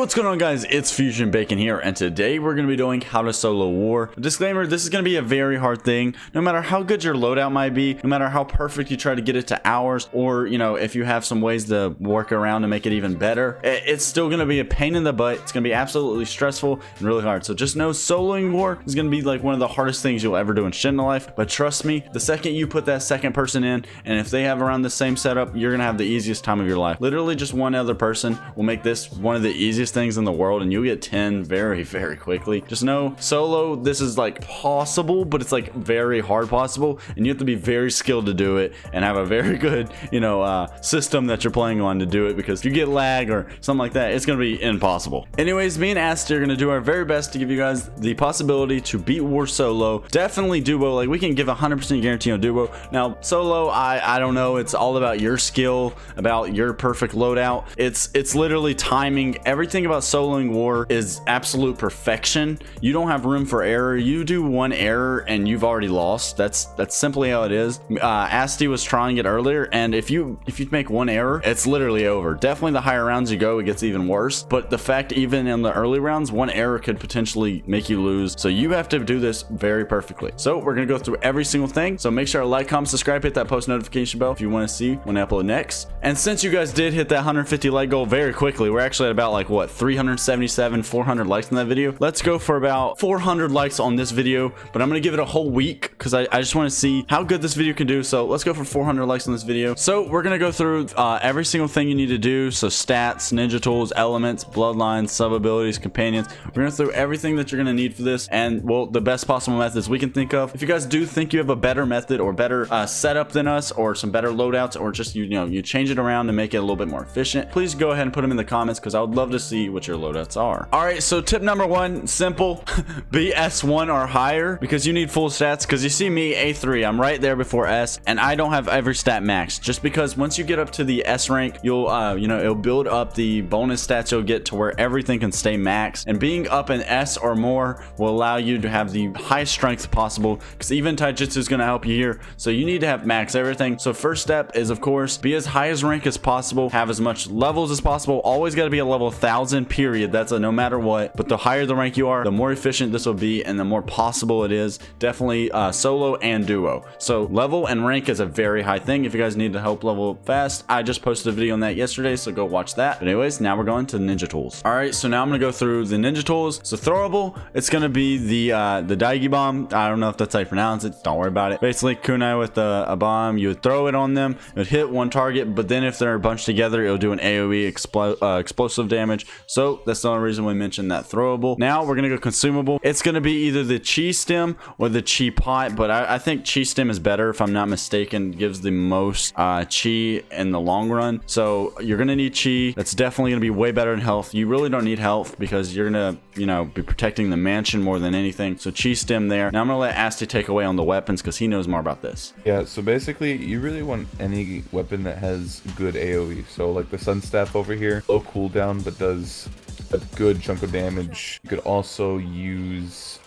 what's going on, guys? It's Fusion Bacon here, and today we're going to be doing how to solo war. Disclaimer, this is going to be a very hard thing. No matter how good your loadout might be, no matter how perfect you try to get it to hours, or, you know, if you have some ways to work around to make it even better, it's still going to be a pain in the butt. It's going to be absolutely stressful and really hard. So just know soloing war is going to be like one of the hardest things you'll ever do in Shindo life. But trust me, the second you put that second person in, and if they have around the same setup, you're going to have the easiest time of your life. Literally just one other person will make this one of the easiest things in the world, and you'll get 10 very, very quickly. Just know solo, this is like possible, but it's like very hard possible, and you have to be very skilled to do it and have a very good, you know, system that you're playing on to do it, because if you get lag or something like that, it's going to be impossible. Anyways, me and Asti are going to do our very best to give you guys the possibility to beat war solo. Definitely duo, like we can give 100% guarantee on duo. Now solo, I don't know, it's all about your skill, about your perfect loadout. It's literally timing. Everything about soloing war is absolute perfection. You don't have room for error. You do one error and you've already lost. That's simply how it is. Asti was trying it earlier, and if you make one error, it's literally over. Definitely the higher rounds you go, it gets even worse, but the fact even in the early rounds, one error could potentially make you lose. So you have to do this very perfectly. So we're gonna go through every single thing, so make sure to like, comment, subscribe, hit that post notification bell if you want to see when I upload next. And since you guys did hit that 150 like goal very quickly, we're actually at about like what, 377, 400 likes in that video. Let's go for about 400 likes on this video, but I'm gonna give it a whole week because I just want to see how good this video can do. So let's go for 400 likes on this video. So we're gonna go through every single thing you need to do. So stats, ninja tools, elements, bloodlines, sub abilities, companions. We're gonna go through everything that you're gonna need for this, and well, the best possible methods we can think of. If you guys do think you have a better method or better setup than us, or some better loadouts, or just you know you change it around to make it a little bit more efficient, please go ahead and put them in the comments, because I would love to see what your loadouts are. All right, so tip number one, simple. Be S1 or higher, because you need full stats. Because you see me A3, I'm right there before S, and I don't have every stat max, just because once you get up to the S rank, you'll you know, it'll build up the bonus stats you'll get to where everything can stay max, and being up in S or more will allow you to have the highest strength possible, because even taijutsu is going to help you here. So you need to have max everything. So first step is, of course, be as high as rank as possible, have as much levels as possible. Always got to be a level 1000 period. That's a no matter what. But the higher the rank you are, the more efficient this will be, and the more possible it is. Definitely solo and duo. So level and rank is a very high thing. If you guys need to help level fast, I just posted a video on that yesterday, so go watch that. But anyways, now we're going to ninja tools. All right, so now I'm gonna go through the ninja tools. So throwable, it's gonna be the Daigi bomb. I don't know if that's how you pronounce it. Don't worry about it. Basically, kunai with a bomb, you would throw it on them, it would hit one target, but then if they're bunched together, it'll do an AoE explosive damage. So that's the only reason we mentioned that throwable. Now we're gonna go consumable. It's gonna be either the chi stem or the chi pot, but I think chi stem is better, if I'm not mistaken. It gives the most chi in the long run. So you're gonna need chi. That's definitely gonna be way better than health. You really don't need health, because you're gonna, you know, be protecting the mansion more than anything. So chi stem there. Now I'm gonna let Asti take away on the weapons, because he knows more about this. Yeah, so basically you really want any weapon that has good AoE. So like the sun staff over here, low cooldown but does a good chunk of damage. You could also use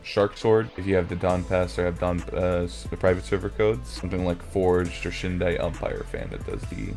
Shark Sword if you have the Dawn Pass or have the private server codes. Something like Forged or Shindai Umpire Fan that does the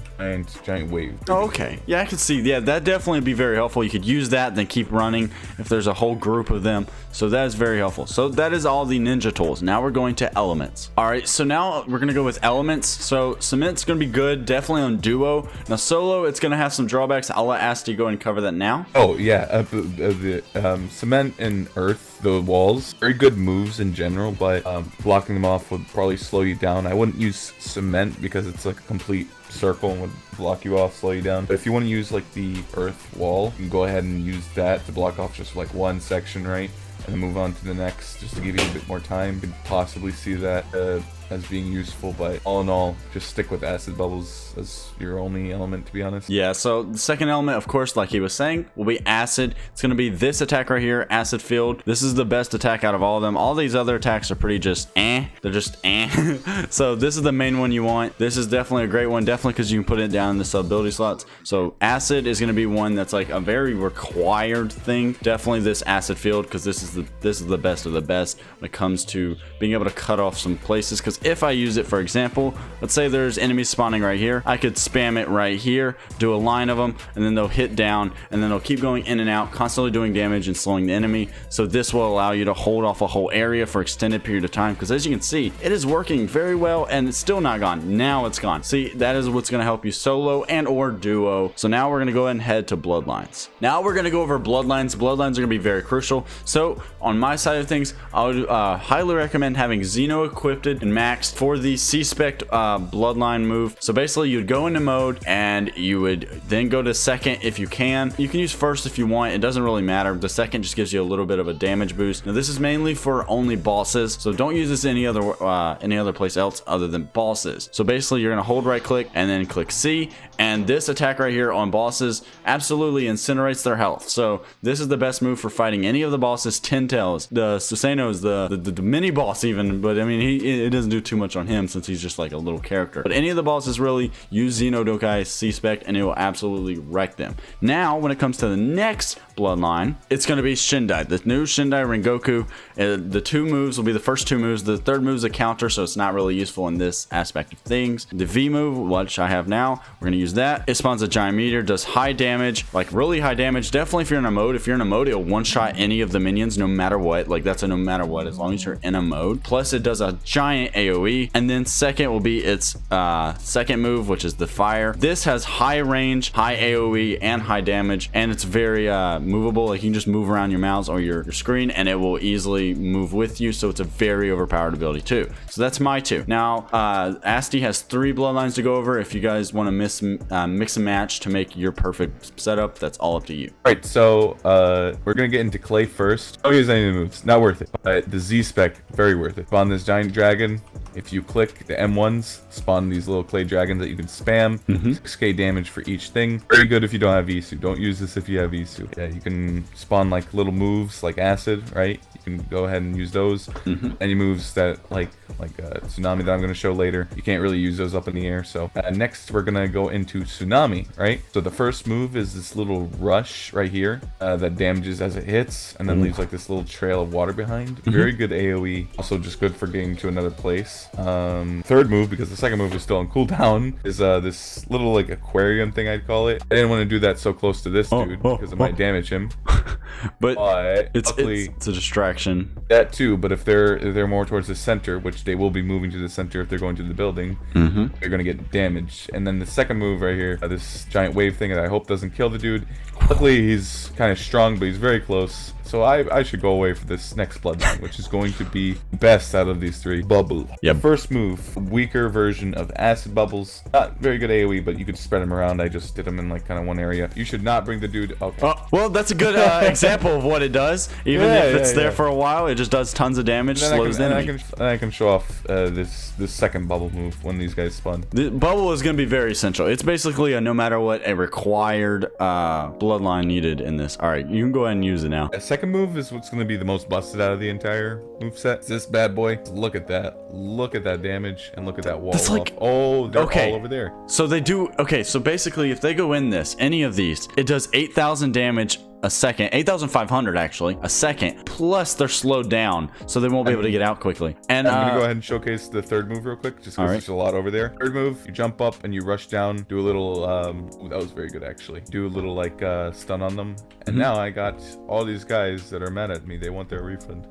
giant wave. Oh, okay. Yeah, I can see. Yeah, that definitely be very helpful. You could use that, then keep running if there's a whole group of them. So that is very helpful. So that is all the ninja tools. Now we're going to elements. All right, so now we're gonna go with elements. So cement's gonna be good, definitely on duo. Now solo, it's gonna have some drawbacks. I'll let Asti go and cover that now. Oh yeah, the cement and earth, the walls, very good moves in general, but blocking them off would probably slow you down. I wouldn't use cement because it's like a complete circle and would block you off, slow you down. But if you want to use like the earth wall, you can go ahead and use that to block off just like one section, right? And then move on to the next, just to give you a bit more time. You could possibly see that as being useful, but all in all, just stick with acid bubbles as your only element, to be honest. Yeah, so the second element, of course, like he was saying, will be acid. It's going to be this attack right here, acid field. This is the best attack out of all of them. All these other attacks are pretty just they're just so this is the main one you want. This is definitely a great one, definitely because you can put it down in the sub ability slots. So acid is going to be one that's like a very required thing. Definitely this acid field, because this is the best of the best when it comes to being able to cut off some places, because because if I use it, for example, let's say there's enemies spawning right here, I could spam it right here, do a line of them, and then they'll hit down, and then they'll keep going in and out, constantly doing damage and slowing the enemy. So this will allow you to hold off a whole area for extended period of time, because as you can see, it is working very well, and it's still not gone. Now it's gone. See, that is what's going to help you solo and or duo. So now we're going to go ahead and head to Bloodlines. Now we're going to go over Bloodlines. Bloodlines are going to be very crucial. So on my side of things, I would highly recommend having Xeno equipped and maxed for the C-Spec Bloodline move. So basically you'd go into mode and you would then go to second if you can. You can use first if you want. It doesn't really matter. The second just gives you a little bit of a damage boost. Now this is mainly for only bosses, so don't use this any other place else other than bosses. So basically you're gonna hold right click and then click C, and this attack right here on bosses absolutely incinerates their health. So this is the best move for fighting any of the bosses. 10 Tails, the Susanoo is the mini boss even, but I mean it doesn't do too much on him since he's just like a little character. But any of the bosses really use Xeno Dokai C-Spec and it will absolutely wreck them. Now when it comes to the next Bloodline, it's going to be Shindai, the new Shindai Rengoku. The two moves will be the first two moves. The third move is a counter, so it's not really useful in this aspect of things. The V move, which I have now, we're going to use that. It spawns a giant meteor, does high damage, like really high damage. Definitely if you're in a mode. If you're in a mode, it'll one-shot any of the minions no matter what. Like that's a no matter what as long as you're in a mode. Plus it does a giant AoE. And then second will be its second move, which is the fire. This has high range, high AoE, and high damage, and it's very movable. Like you can just move around your mouse or your screen and it will easily move with you. So it's a very overpowered ability too. So that's my two. Now Asti has 3 Bloodlines to go over. If you guys want to mix and match to make your perfect setup, that's all up to you. All right, so we're gonna get into Clay first. Don't use any of the moves, not worth it. The Z-Spec, very worth it. Spawn this giant dragon. If you click the M1s, spawn these little clay dragons that you can spam. 6k damage for each thing. Very good if you don't have Isu. Don't use this if you have Isu. Yeah, you can spawn like little moves like acid, right? You can go ahead and use those. Any moves that like tsunami that I'm going to show later, you can't really use those up in the air. So next we're going to go into tsunami, right? So the first move is this little rush right here that damages as it hits and then leaves like this little trail of water behind. Very good AoE. Also just good for getting to another place. Third move, because the second move is still on cooldown, is this little like aquarium thing, I'd call it. I didn't want to do that so close to this dude because it might damage him. but it's a distraction. That too, but if they're more towards the center, which they will be moving to the center if they're going to the building, they're gonna get damaged. And then the second move right here, this giant wave thing that I hope doesn't kill the dude. Luckily he's kind of strong, but he's very close. So I should go away for this next Bloodline, which is going to be best out of these 3. Bubble. Yep. The first move, weaker version of acid bubbles. Not very good AoE, but you could spread them around. I just did them in like kind of one area. You should not bring the dude. Okay. Well, that's a good example of what it does. Even if it's there for a while, it just does tons of damage, slows the enemy. I can show off this second bubble move when these guys spawn. The bubble is going to be very essential. It's basically a no matter what, a required Bloodline needed in this. All right, you can go ahead and use it now. Second move is what's going to be the most busted out of the entire moveset. It's this bad boy. Look at that. Look at that damage and look at that wall. That's like, oh, they're all over there. So they do. Okay, so basically if they go in this, any of these, it does 8,000 damage a second, 8,500 actually a second, plus they're slowed down so they won't be able to get out quickly. And I'm gonna go ahead and showcase the third move real quick, just because there's a lot over there. Third move, you jump up and you rush down, do a little ooh, that was very good actually, do a little like stun on them, and now I got all these guys that are mad at me. They want their refund.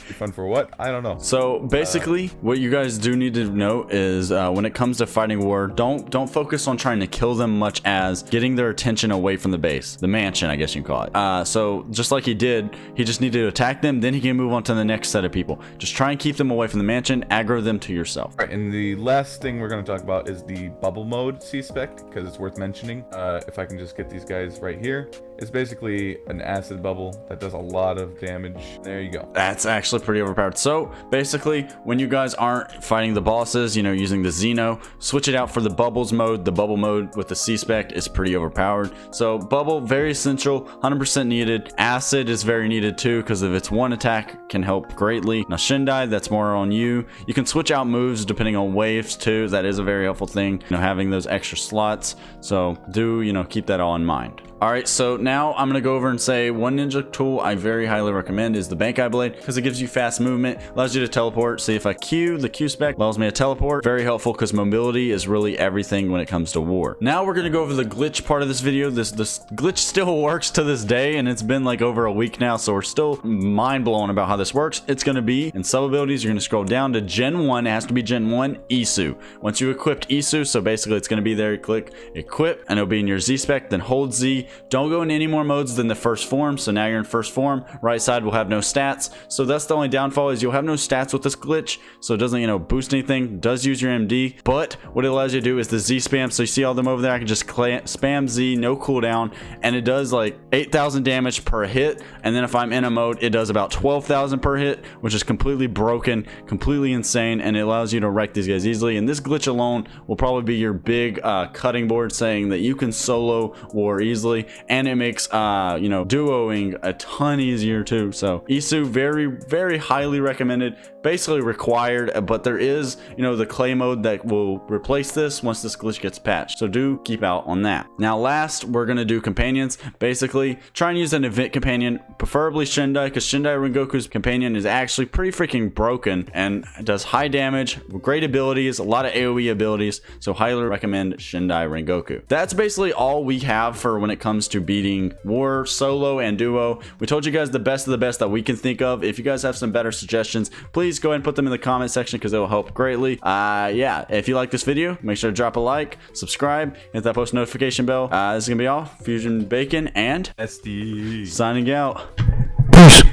Refund for what? I don't know. So basically what you guys do need to know is when it comes to fighting war, don't focus on trying to kill them much as getting their attention away from the base, the mansion, I guess you can call it. So just like he did, he just needed to attack them, then he can move on to the next set of people. Just try and keep them away from the mansion, aggro them to yourself. All right, and the last thing we're going to talk about is the bubble mode C-Spec, because it's worth mentioning. If I can just get these guys right here. It's basically an acid bubble that does a lot of damage. There you go. That's actually pretty overpowered. So basically, when you guys aren't fighting the bosses, you know, using the Xeno, switch it out for the bubbles mode. The bubble mode with the C-Spec is pretty overpowered. So bubble, very essential, 100% needed. Acid is very needed too, because if it's one attack, can help greatly. Now Shindai, that's more on you. You can switch out moves depending on waves too. That is a very helpful thing, you know, having those extra slots. So do, you know, keep that all in mind. All right, so now I'm gonna go over and say one ninja tool I very highly recommend is the Bankai Blade, because it gives you fast movement, allows you to teleport. See, if I Q, the Q spec allows me to teleport. Very helpful because mobility is really everything when it comes to war. Now we're gonna go over the glitch part of this video. This glitch still works to this day, and it's been like over a week now, so we're still mind blown about how this works. It's gonna be in sub abilities. You're gonna scroll down to Gen 1. It has to be Gen 1 Isu. Once you equipped Isu, so basically it's gonna be there. You click equip, and it'll be in your Z spec. Then hold Z. Don't go in any more modes than the first form. So now you're in first form. Right side will have no stats. So that's the only downfall, is you'll have no stats with this glitch. So it doesn't, you know, boost anything. Does use your MD, but what it allows you to do is the Z spam. So you see all them over there. I can just spam Z, no cooldown, and it does like 8,000 damage per hit. And then if I'm in a mode, it does about 12,000 per hit, which is completely broken, completely insane, and it allows you to wreck these guys easily. And this glitch alone will probably be your big cutting board, saying that you can solo war easily, and it makes you know, duoing a ton easier too. So Isu, very highly recommended, basically required, but there is, you know, the clay mode that will replace this once this glitch gets patched, so do keep out on that. Now last, we're gonna do companions. Basically try and use an event companion, preferably Shindai, because Shindai Rengoku's companion is actually pretty freaking broken and does high damage, great abilities, a lot of AoE abilities, so highly recommend Shindai Rengoku. That's basically all we have for when it comes to beating war solo and duo. We told you guys the best of the best that we can think of. If you guys have some better suggestions, please go ahead and put them in the comment section, because it will help greatly. Yeah, if you like this video, make sure to drop a like, subscribe, hit that post notification bell. This is gonna be all. Fusion Bacon and SD signing out. Peace.